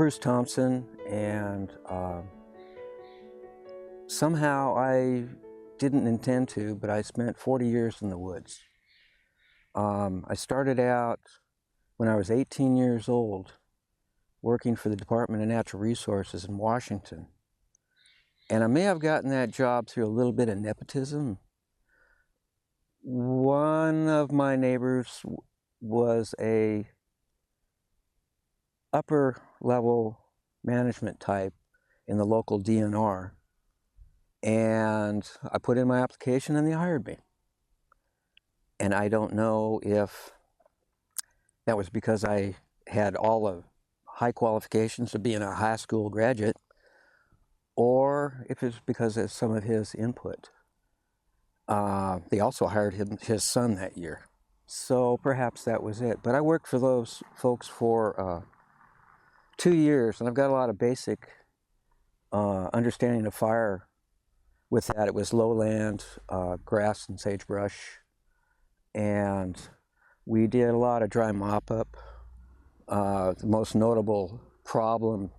Bruce Thompson, and somehow I didn't intend to, but I spent 40 years in the woods. I started out when I was 18 years old working for the Department of Natural Resources in Washington. And I may have gotten that job through a little bit of nepotism. One of my neighbors was a upper level management type in the local DNR, and I put in my application and they hired me. And I don't know if that was because I had all the high qualifications of being a high school graduate, or if it's because of some of his input. They also hired his son that year, so perhaps that was it. But I worked for those folks for 2 years, and I've got a lot of basic understanding of fire with that. It was lowland, grass and sagebrush, and we did a lot of dry mop-up. The most notable problem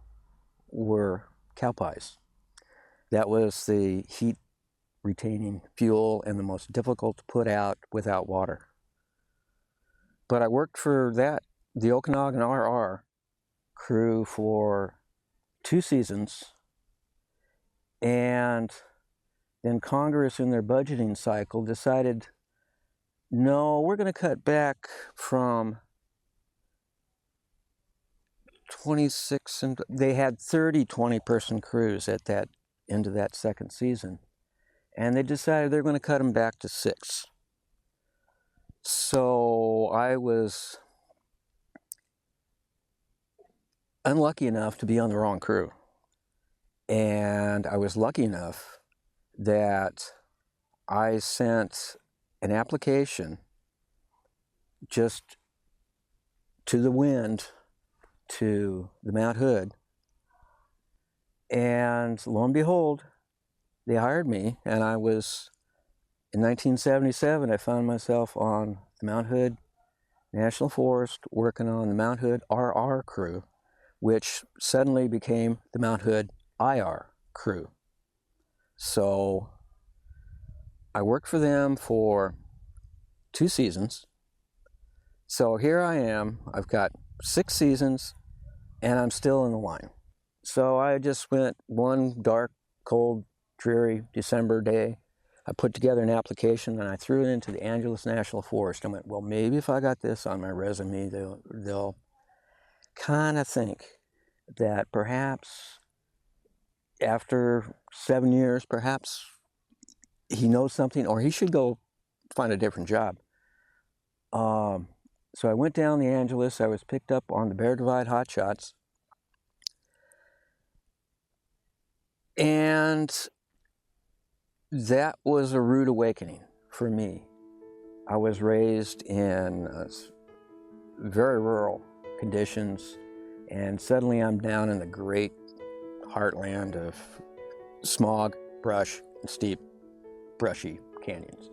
were cow pies. That was the heat retaining fuel and the most difficult to put out without water. But I worked for the Okanagan RR crew for 2 seasons, and then Congress in their budgeting cycle decided, no, we're going to cut back from 26, and they had 30 20-person crews at that end of that second season, and they decided they're going to cut them back to 6. So I was unlucky enough to be on the wrong crew, and I was lucky enough that I sent an application just to the wind to the Mount Hood, and lo and behold, they hired me. And I was, in 1977, I found myself on the Mount Hood National Forest working on the Mount Hood RR crew, which suddenly became the Mount Hood IR crew. So I worked for them for 2 seasons. So here I am, I've got 6 seasons, and I'm still in the line. So I just went one dark, cold, dreary December day. I put together an application and I threw it into the Angeles National Forest. I went, well, maybe if I got this on my resume, they'll kind of think that perhaps after 7 years, perhaps he knows something, or he should go find a different job. So I went down the Angeles. I was picked up on the Bear Divide Hotshots, and that was a rude awakening for me. I was raised in very rural conditions, and suddenly I'm down in the great heartland of smog, brush, and steep, brushy canyons.